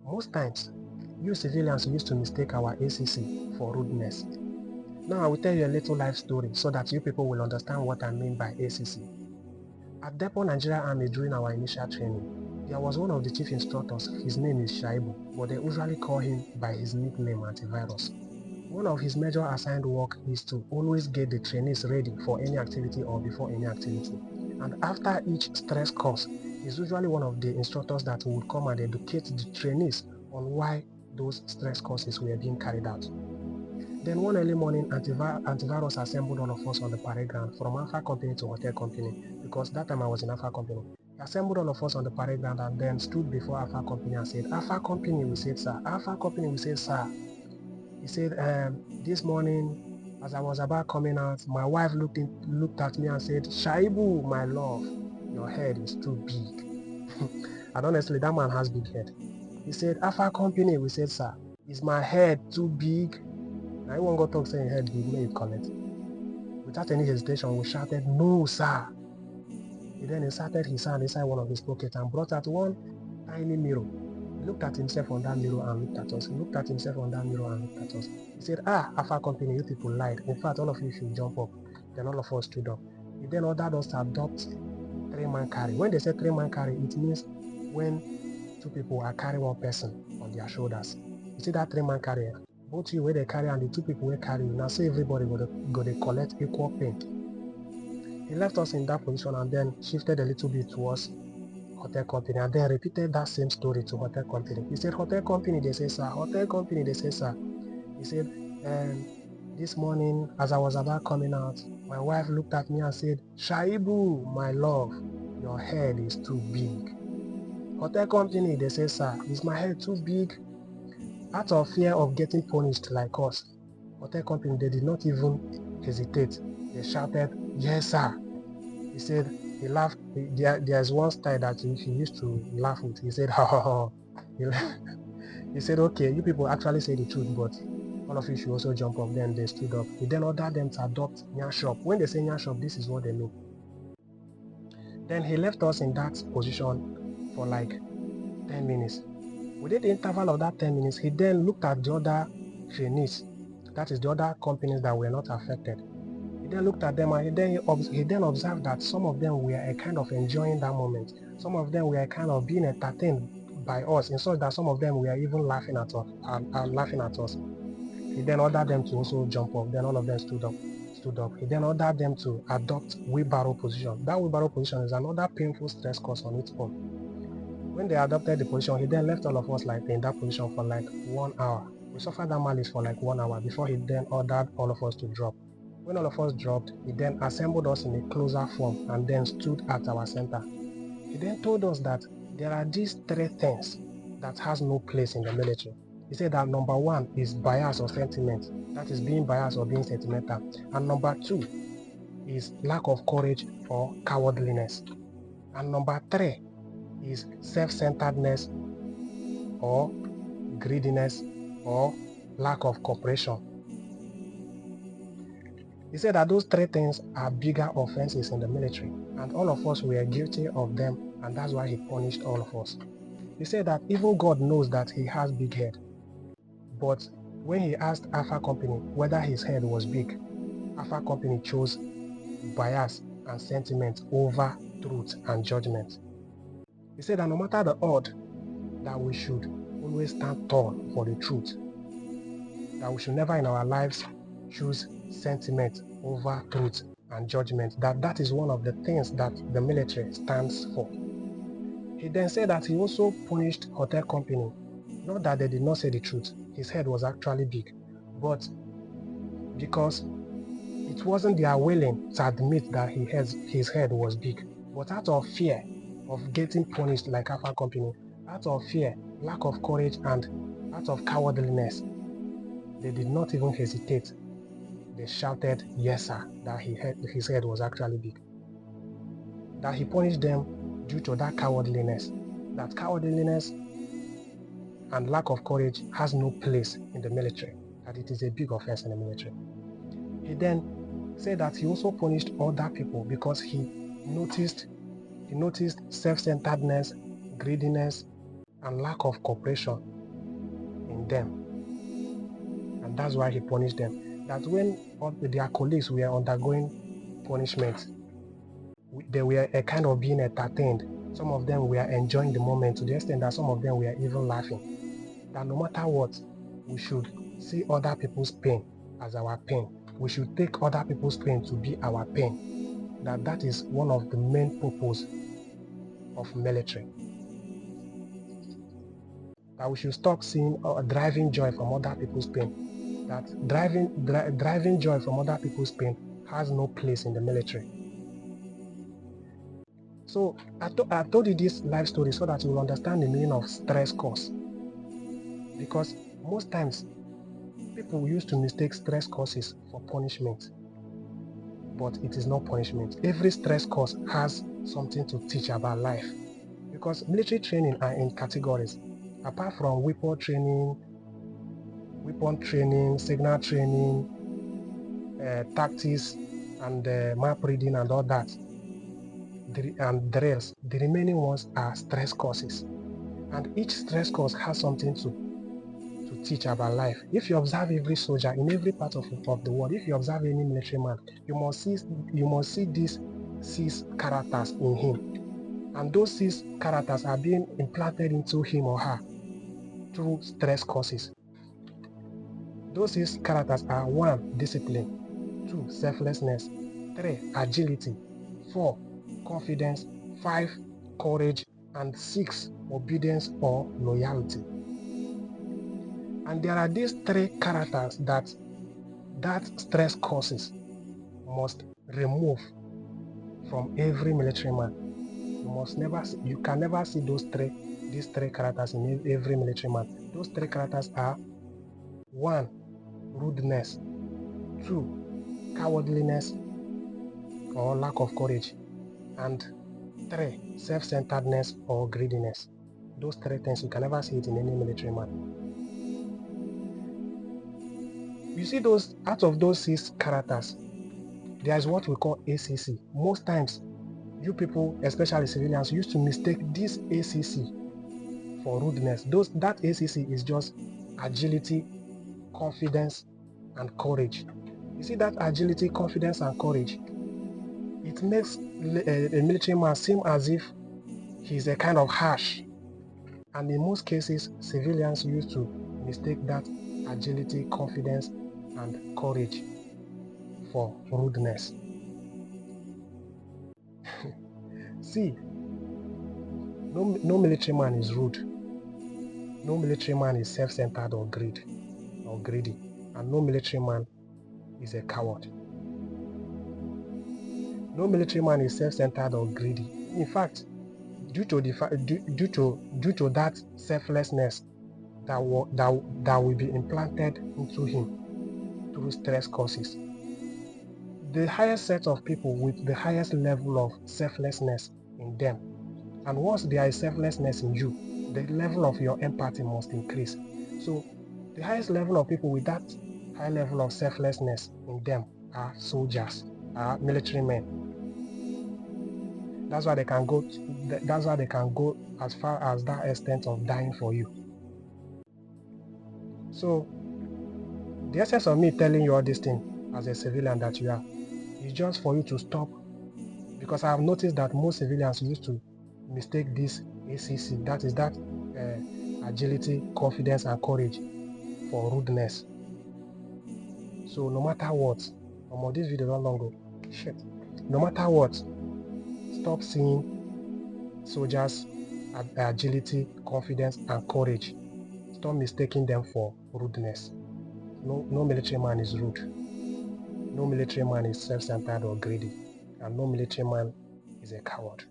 Most times, you civilians used to mistake our ACC for rudeness. Now I will tell you a little life story so that you people will understand what I mean by ACC. At Depot Nigeria Army during our initial training, there was one of the chief instructors. His name is Shaibu, but they usually call him by his nickname Antivirus. One of his major assigned work is to always get the trainees ready for any activity or before any activity. And after each stress course, he's usually one of the instructors that would come and educate the trainees on why those stress courses were being carried out. Then one early morning, Antivirus assembled all of us on the parade ground from Alpha Company to Hotel Company, because that time I was in Alpha Company. He assembled all of us on the parade ground and then stood before Alpha Company and said, Alpha Company, we said, sir. Alpha Company, we said, sir. He said, this morning, as I was about coming out, my wife looked at me and said, Shaibu, my love, your head is too big. And honestly, that man has big head. He said, Alpha Company, we said, sir, is my head too big? Now, I won't go talk saying head big, may you call it. Without any hesitation, we shouted, no, sir. He then inserted his hand inside one of his pockets and brought out one tiny mirror. He looked at himself on that mirror and looked at us. He looked at himself on that mirror and looked at us. He said, Alpha Company, you people lied. In fact, all of you should jump up. Then all of us stood up. He then ordered us to adopt 3-man carry. When they say 3-man carry, it means when 2 people are carrying 1 person on their shoulders. You see that 3-man carry? Both you where they carry and the 2 people where carry you. Now say everybody go to collect equal pain. He left us in that position and then shifted a little bit towards Hotel Company and then repeated that same story to Hotel Company. He said, Hotel Company, they say, sir. Hotel Company, they say, sir. He said, this morning, as I was about coming out, my wife looked at me and said, Shaibu, my love, your head is too big. Hotel Company, they say, sir, is my head too big? Out of fear of getting punished like us, Hotel Company, they did not even hesitate. They shouted, yes, sir. He said, he laughed. There's one style that he used to laugh with. He said, ha ha ha. He said, okay, you people actually say the truth, but all of you should also jump up. Then they stood up. He then ordered them to adopt Nyan Shop. When they say Nyan Shop, this is what they mean. Then he left us in that position for like 10 minutes. Within the interval of that 10 minutes, he then looked at the other trainees, that is the other companies that were not affected. He then looked at them and he then observed that some of them were kind of enjoying that moment. Some of them were kind of being entertained by us, in such that some of them were even laughing at us. He then ordered them to also jump up. Then all of them stood up. He then ordered them to adopt wheelbarrow position. That wheelbarrow position is another painful stress course on its own. When they adopted the position, he then left all of us like in that position for like 1 hour. We suffered that malice for like 1 hour before he then ordered all of us to drop. When all of us dropped, he then assembled us in a closer form and then stood at our center. He then told us that there are these 3 things that has no place in the military. He said that number 1 is bias or sentiment, that is being biased or being sentimental. And number 2 is lack of courage or cowardliness. And number 3 is self-centeredness or greediness or lack of cooperation. He said that those 3 things are bigger offenses in the military, and all of us were guilty of them, and that's why he punished all of us. He said that even God knows that he has big head, but when he asked Alpha Company whether his head was big, Alpha Company chose bias and sentiment over truth and judgment. He said that no matter the odd, that we should always stand tall for the truth, that we should never in our lives choose sentiment over truth and judgment, that is one of the things that the military stands for. He then said that he also punished Hotel Company, not that they did not say the truth, his head was actually big, but because it wasn't their willing to admit that his head was big, but out of fear of getting punished like Alpha Company, out of fear, lack of courage, and out of cowardliness, they did not even hesitate. They shouted, yes sir, that his head was actually big. That he punished them due to that cowardliness. That cowardliness and lack of courage has no place in the military, that it is a big offense in the military. He then said that he also punished other people because he noticed self-centeredness, greediness, and lack of cooperation them. And that's why he punished them. That when their colleagues were undergoing punishment, they were a kind of being entertained. Some of them were enjoying the moment to the extent that some of them were even laughing. That no matter what, we should see other people's pain as our pain. We should take other people's pain to be our pain. That is one of the main purpose of military. That we should stop seeing driving joy from other people's pain. That driving joy from other people's pain has no place in the military. So I told you this life story so that you will understand the meaning of stress cause. Because most times people used to mistake stress causes for punishment, but it is not punishment. Every stress cause has something to teach about life. Because military training are in categories. Apart from weapon training, signal training, tactics, and map reading and all that, and drills, the remaining ones are stress courses. And each stress course has something to teach about life. If you observe every soldier in every part of the world, if you observe any military man, you must see these 6 characters in him. And those 6 characters are being implanted into him or her through stress courses. Those 6 characters are: 1. Discipline, 2. Selflessness, 3. Agility, 4. Confidence, 5. Courage, and 6. Obedience or loyalty. And there are these 3 characters that stress causes must remove from every military man. You can never see these 3 characters in every military man. Those 3 characters are: 1. Rudeness, 2. Cowardliness or lack of courage, and 3. Self-centeredness or greediness. Those 3 things, you can never see it in any military man. You see, out of those 6 characters, there is what we call ACC. Most times, you people, especially civilians, used to mistake this ACC for rudeness. That ACC is just agility, confidence, and courage. You see, that agility, confidence, and courage, it makes a military man seem as if he's a kind of harsh. And in most cases, civilians used to mistake that agility, confidence, and courage for rudeness. See, no military man is rude. No military man is self-centered or greedy. And no military man is a coward. No military man is self-centered or greedy. In fact, due to that selflessness that will be implanted into him through stress causes, the highest set of people with the highest level of selflessness in them, and once there is selflessness in you, the level of your empathy must increase. So the highest level of people with that high level of selflessness in them are soldiers, are military men. That's why they can go as far as that extent of dying for you. So the essence of me telling you all this thing as a civilian that you are is just for you to stop, because I have noticed that most civilians used to mistake this ACC, that is that agility, confidence, and courage, for rudeness. So no matter what, this video not long ago, no matter what, stop seeing soldiers' agility, confidence, and courage. Stop mistaking them for rudeness. No military man is rude. No military man is self-centered or greedy. And no military man is a coward.